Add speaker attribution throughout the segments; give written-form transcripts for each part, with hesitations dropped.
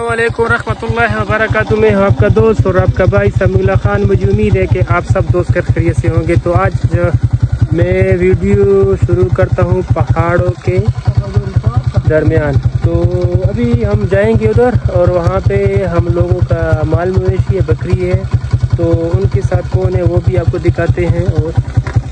Speaker 1: अस्सलाम वालेकुम रहमतुल्लाहि व बरकातुहू। मैं हूं आपका दोस्त और आपका भाई समीउल्लाह खान। मुझे उम्मीद है कि आप सब दोस्त खैरियत से होंगे। तो आज मैं वीडियो शुरू करता हूं पहाड़ों के दरमियान। तो अभी हम जाएंगे उधर और वहां पे हम लोगों का माल मवेशी है, बकरी है, तो उनके साथ कौन है वो भी आपको दिखाते हैं।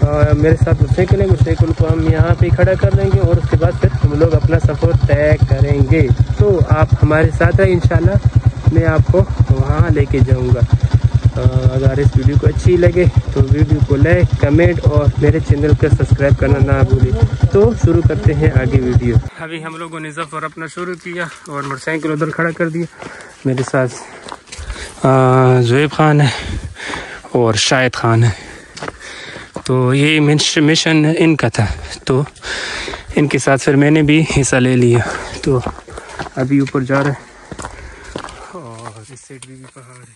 Speaker 1: और मेरे साथ मोटरसाइकिल को हम यहाँ पे खड़ा कर लेंगे और उसके बाद फिर हम लोग अपना सफ़र तय करेंगे। तो आप हमारे साथ हैं, इंशाल्लाह मैं आपको वहाँ लेके जाऊँगा। अगर इस वीडियो को अच्छी लगे तो वीडियो को लाइक, कमेंट और मेरे चैनल को सब्सक्राइब करना ना भूलें। तो शुरू करते हैं आगे वीडियो। अभी हम लोगों ने सफ़र अपना शुरू किया और मोटरसाइकिल उधर खड़ा कर दिया। मेरे साथ ज़ुएब खान है और शाहिद खान है। तो ये मिशन इनका था, तो इनके साथ फिर मैंने भी हिस्सा ले लिया। तो अभी ऊपर जा रहे हैं और इस साइड भी पहाड़ है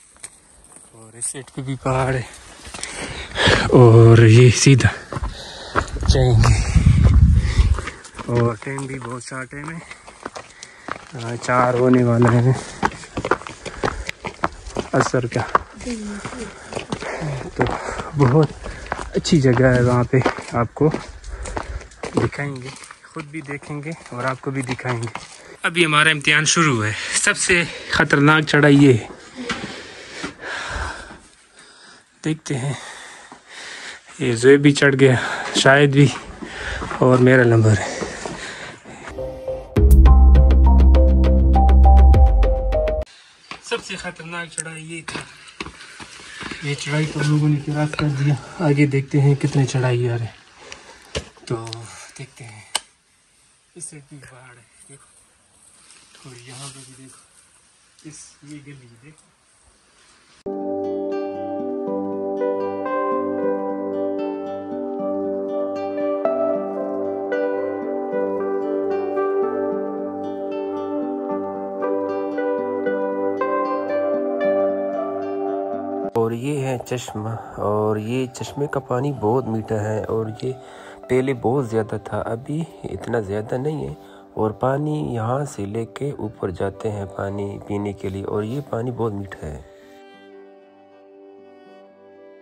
Speaker 1: और इस साइड पे भी पहाड़ है और ये सीधा जाएंगे। और टाइम भी बहुत सा टाइम है, 4 होने वाला है असर का। तो बहुत अच्छी जगह है, वहाँ पे आपको दिखाएंगे, खुद भी देखेंगे और आपको भी दिखाएंगे। अभी हमारा इम्तिहान शुरू है। सबसे ख़तरनाक चढ़ाई ये है, देखते हैं। ये ज़ुएब भी चढ़ गया, शायद भी, और मेरा नंबर है। सबसे ख़तरनाक चढ़ाई ये था। ये चढ़ाई तो हम लोगों ने क्रॉस कर दिया। आगे देखते हैं कितने चढ़ाई आ रहे, तो देखते हैं। इस साइड भी पहाड़ है, देखो, और यहाँ पे भी देखो, ये गली देखो।
Speaker 2: और ये है चश्मा, और ये चश्मे का पानी बहुत मीठा है। और ये पहले बहुत ज़्यादा था, अभी इतना ज़्यादा नहीं है। और पानी यहाँ से लेके ऊपर जाते हैं पानी पीने के लिए, और ये पानी बहुत मीठा है।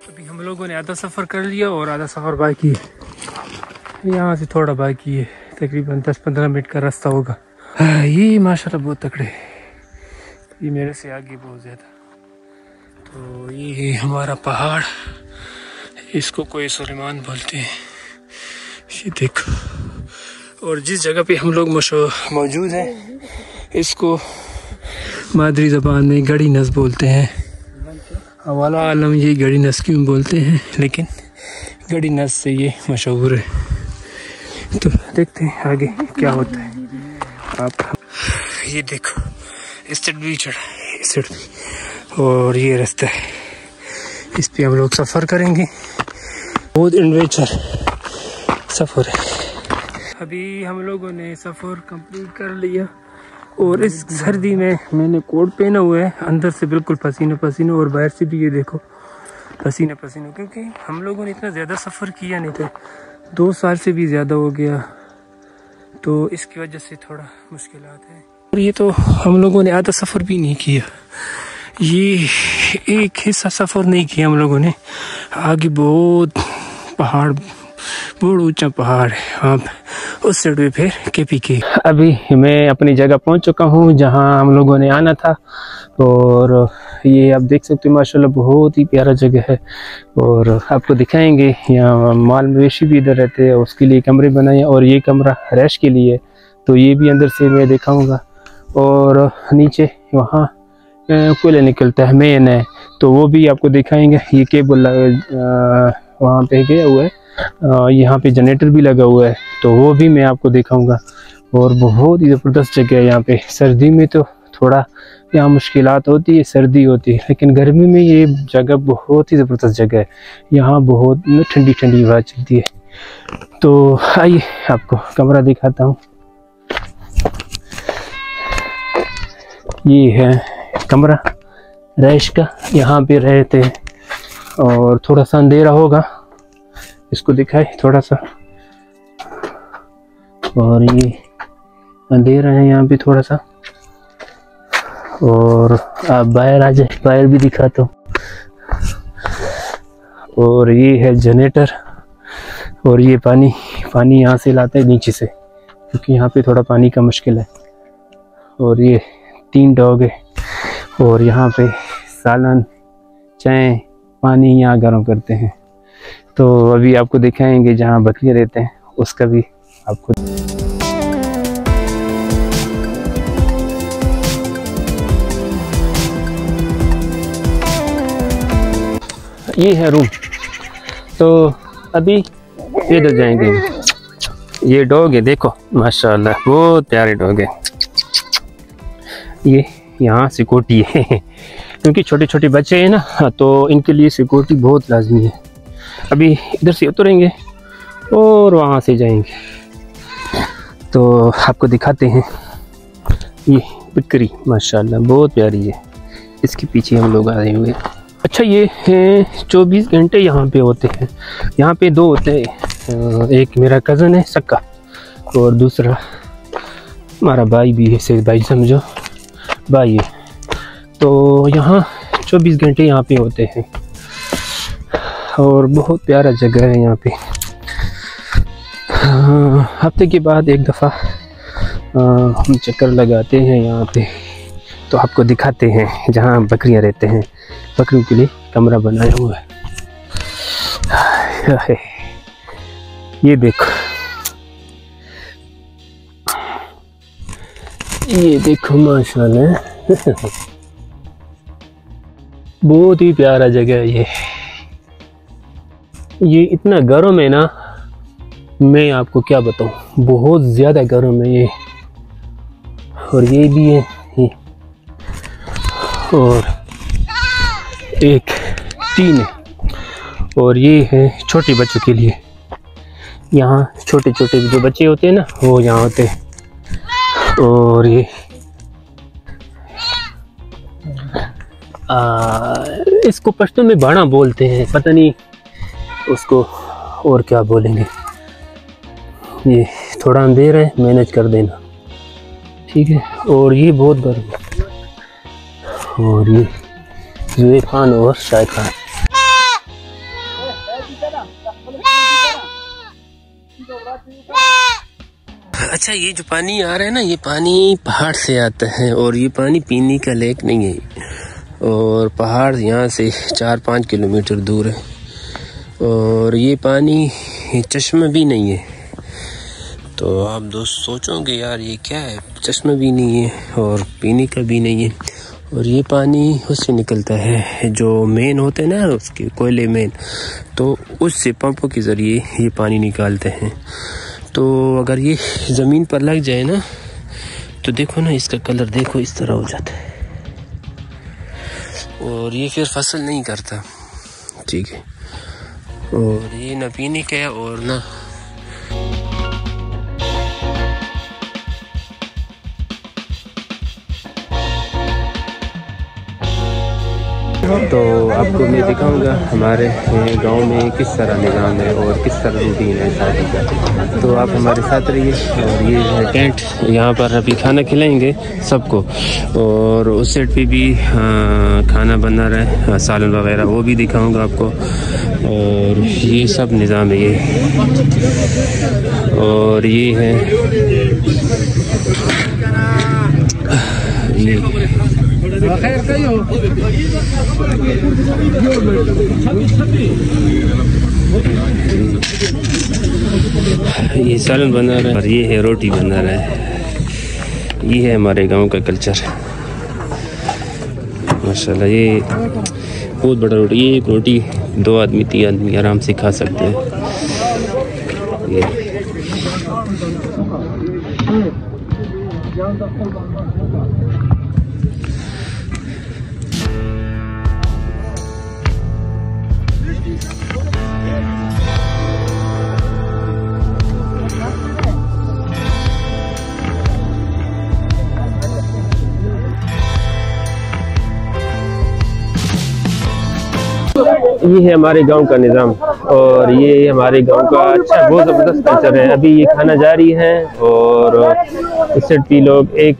Speaker 1: अभी हम लोगों ने आधा सफ़र कर लिया और आधा सफ़र बाकी है। यहाँ से थोड़ा बाकी है, तकरीबन 10-15 मिनट का रास्ता होगा। ये माशाल्लाह बहुत तकड़े, ये मेरे से आगे बहुत ज़्यादा। तो ये है हमारा पहाड़, इसको कोई सुलेमान बोलते हैं, ये देखो। और जिस जगह पे हम लोग मौजूद हैं, इसको मादरी ज़बान में गड़ी नस बोलते हैं। हवाला आलम ये गड़ी नस क्यों बोलते हैं, लेकिन गड़ी नस से ये मशहूर है। तो देखते हैं आगे क्या होता है। आप ये देखो, इस साइड भी चढ़ा, इस साइड भी, और ये रास्ता है, इस पे हम लोग सफ़र करेंगे। बहुत एडवेंचर सफ़र है। अभी हम लोगों ने सफ़र कंप्लीट कर लिया और इस सर्दी में मैंने कोट पहना हुआ है, अंदर से बिल्कुल पसीना पसीना और बाहर से भी ये देखो पसीना पसीना, क्योंकि हम लोगों ने इतना ज़्यादा सफ़र किया नहीं था, 2 साल से भी ज़्यादा हो गया, तो इसकी वजह से थोड़ा मुश्किलात है। और ये तो हम लोगों ने आधा सफ़र भी नहीं किया, ये एक हिस्सा सफ़र नहीं किया हम लोगों ने। आगे बहुत पहाड़, बहुत ऊंचा पहाड़ है, वहाँ उस साइड पे फिर KPK। अभी मैं अपनी जगह पहुँच चुका हूँ जहाँ हम लोगों ने आना था। और ये आप देख सकते हो, माशाल्लाह बहुत ही प्यारा जगह है। और आपको दिखाएंगे, यहाँ माल मवेशी भी इधर रहते हैं, उसके लिए कमरे बनाए, और ये कमरा रैश के लिए, तो ये भी अंदर से मैं दिखाऊँगा। और नीचे वहाँ कोयला निकलता है, मेन है, तो वो भी आपको दिखाएंगे। ये केबल वहाँ पे गया हुआ है, यहाँ पे जनरेटर भी लगा हुआ है, तो वो भी मैं आपको दिखाऊंगा। और बहुत ही ज़बरदस्त जगह है यहाँ पे। सर्दी में तो थोड़ा यहाँ मुश्किलात होती है, सर्दी होती है, लेकिन गर्मी में ये जगह बहुत ही ज़बरदस्त जगह है। यहाँ बहुत ठंडी ठंडी हवा चलती है। तो आइए आपको कमरा दिखाता हूँ। ये है कमरा रैश का, यहाँ पे रहते हैं। और थोड़ा सा अंधेरा होगा, इसको दिखाए थोड़ा सा, और ये अंधेरा है यहाँ पे थोड़ा सा। और आप बाहर आ जाए, बाहर भी दिखाता हूँ। और ये है जनरेटर, और ये पानी यहाँ से लाते हैं नीचे से, क्योंकि यहाँ पे थोड़ा पानी का मुश्किल है। और ये 3 डॉग है, और यहाँ पे सालन, चाय, पानी यहाँ गर्म करते हैं। तो अभी आपको दिखाएंगे जहाँ बकरियाँ रहते हैं उसका भी आपको। ये है रूम। तो अभी इधर जाएंगे। ये डॉग है, देखो माशाल्लाह बहुत प्यारे डॉग है। ये यहाँ सिक्योरिटी है क्योंकि छोटे छोटे बच्चे हैं ना, तो इनके लिए सिक्योरिटी बहुत लाजमी है। अभी इधर से उतरेंगे और वहाँ से जाएंगे, तो आपको दिखाते हैं। ये बकरी माशाल्लाह बहुत प्यारी है, इसके पीछे हम लोग आए हुए। अच्छा, ये 24 घंटे यहाँ पे होते हैं। यहाँ पे 2 होते हैं, एक मेरा कज़न है सक्का, और दूसरा हमारा भाई भी है, से भाई समझो भाई है। तो यहाँ 24 घंटे यहाँ पे होते हैं, और बहुत प्यारा जगह है यहाँ पे। हफ्ते के बाद एक दफ़ा हम चक्कर लगाते हैं यहाँ पे, तो आपको दिखाते हैं जहाँ बकरियाँ रहते हैं। बकरियों के लिए कमरा बनाया हुआ है। ये देखो, ये देखो माशाल्लाह बहुत ही प्यारा जगह है ये इतना गर्म है ना, मैं आपको क्या बताऊं, बहुत ज़्यादा गर्म है ये। और ये भी है ये, और एक 3 है, और ये है छोटे बच्चों के लिए। यहाँ छोटे छोटे जो बच्चे होते हैं ना, वो यहाँ होते हैं। और ये इसको पश्तो में बाड़ा बोलते हैं, पता नहीं उसको और क्या बोलेंगे। ये थोड़ा अंधेर है, मैनेज कर देना, ठीक है। और ये बहुत गर्म है, और ये जुए खान और शाह खान। अच्छा, ये जो पानी आ रहा है ना, ये पानी पहाड़ से आता है, और ये पानी पीने का लायक नहीं है। और पहाड़ यहाँ से 4-5 किलोमीटर दूर है, और ये पानी चश्मा भी नहीं है। तो आप दोस्त सोचोगे यार ये क्या है, चश्मा भी नहीं है और पीने का भी नहीं है। और ये पानी उससे निकलता है जो मेन होते हैं ना, उसके कोयले मेन, तो उससे पंपों के ज़रिए ये पानी निकालते हैं। तो अगर ये ज़मीन पर लग जाए ना, तो देखो ना, इसका कलर देखो इस तरह हो जाता है, और ये फिर फसल नहीं करता, ठीक है। और ये ना पीने का है और ना तो आपको मैं दिखाऊंगा हमारे गांव में किस तरह निज़ाम है और किस तरह रूटीन है शादी का। तो आप हमारे साथ रहिए। और ये है टेंट, यहाँ पर अभी खाना खिलाएंगे सबको, और उस साइड पे भी खाना बना रहा है, सालन वगैरह, वो भी दिखाऊंगा आपको। और ये सब निज़ाम है ये। और ये है ये सालन बना रहा है, और ये है रोटी बना रहा है। ये है हमारे गांव का कल्चर माशाल्लाह। ये बहुत बड़ा रोटी, ये एक रोटी 2 आदमी 3 आदमी आराम से खा सकते हैं। ये है हमारे गांव का निज़ाम, और ये हमारे गांव का अच्छा बहुत ज़बरदस्त कल्चर है। अभी ये खाना जारी है, और इस साइड भी लोग एक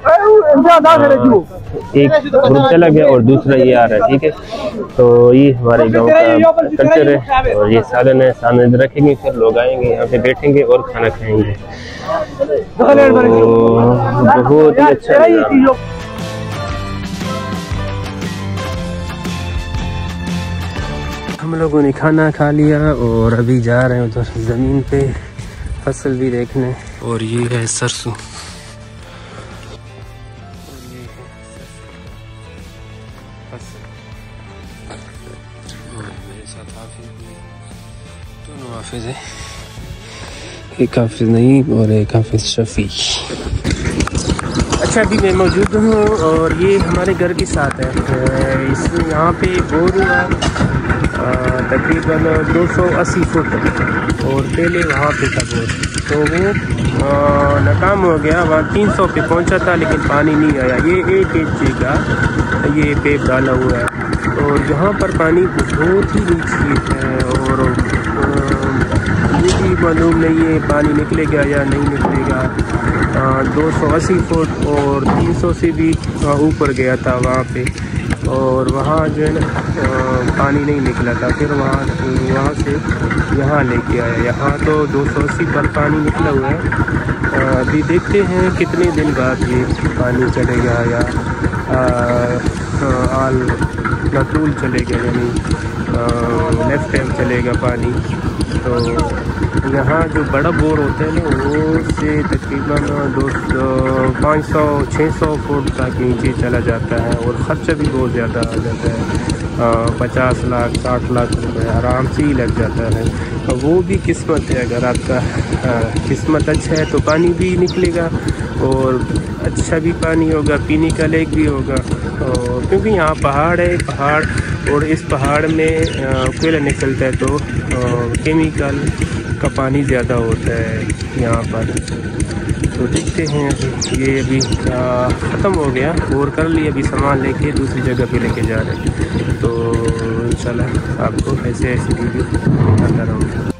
Speaker 2: एक ग्रुप चला गया और दूसरा ये आ रहा है। ठीक है, तो ये हमारे गांव का कल्चर है और ये सालन है, सालन रखेंगे, फिर लोग आएंगे यहाँ पे बैठेंगे और खाना खाएंगे। तो बहुत ही अच्छा लगा। हम लोगों ने खाना खा लिया और अभी जा रहे हैं उधर ज़मीन पे फसल भी देखने। और ये है सरसों, मेरे साथ हाफिज भी, दोनों हाफिज हैं, एक हाफिज नईम और एक हाफिज शफी। अच्छा, अभी मैं मौजूद हूँ और ये हमारे घर के साथ है। इस यहाँ पे बोर तकरीबन 280 फुट और पहले वहाँ पे था बोर, तो वो नाकाम हो गया। वहाँ 300 पे पहुँचा था लेकिन पानी नहीं आया। ये 1 इंच का ये पेप डाला हुआ है और यहाँ पर पानी बहुत ही नीचे है और ये भी मालूम नहीं है पानी निकलेगा या नहीं निकलेगा। 280 फुट और 300 से भी ऊपर गया था वहाँ पे और वहाँ जो है ना पानी नहीं निकला था। फिर वहाँ से यहाँ लेके आया। यहाँ तो 280 पर पानी निकला हुआ है। अभी देखते हैं कितने दिन बाद ये पानी चलेगा या आल नतूल चलेगा, यानी लेफ्ट टाइम चलेगा पानी। तो यहाँ जो बड़ा बोर होता है ना वो से तकरीबन 500-600 फुट तक नीचे चला जाता है और ख़र्चा भी बहुत ज़्यादा आ जाता है। 50 लाख 60 लाख रुपये आराम से ही लग जाता है। वो भी किस्मत है, अगर आपका किस्मत अच्छा है तो पानी भी निकलेगा और अच्छा भी पानी होगा, पीने का लायक भी होगा। क्योंकि यहाँ पहाड़ है, पहाड़ और इस पहाड़ में कोयला निकलता है तो केमिकल का पानी ज़्यादा होता है यहाँ पर। तो देखते हैं, ये अभी ख़त्म हो गया और कर लिया, अभी सामान लेके दूसरी जगह पे लेके जा रहे हैं। तो इंशाल्लाह आपको ऐसे वीडियो आता रहूँगा।